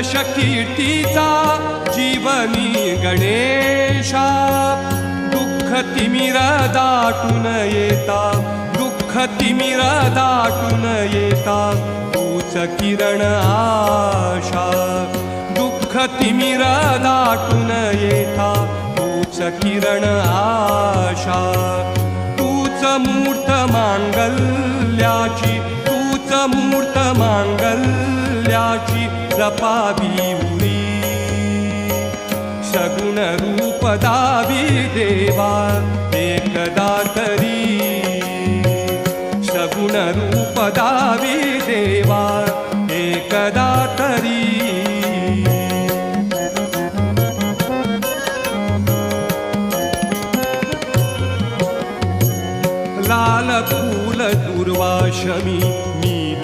यश कीर्तीचा जीवनी गणेशा, दुःख तिमिर दाटून येता, दुःख तिमिर दाटून येता, तूच किरण आशा, दुःख तिमिर दाटून येता, तूच किरण आशा, तूच मूर्त मांगल्याची, तूच मूर्त मांगल्याची जपावी उरी, सगुण रूप दावी देवा एकदा तरी, सगुण रूप दावी देवा एकदा तरी. लाल फूल दुर्वाशमी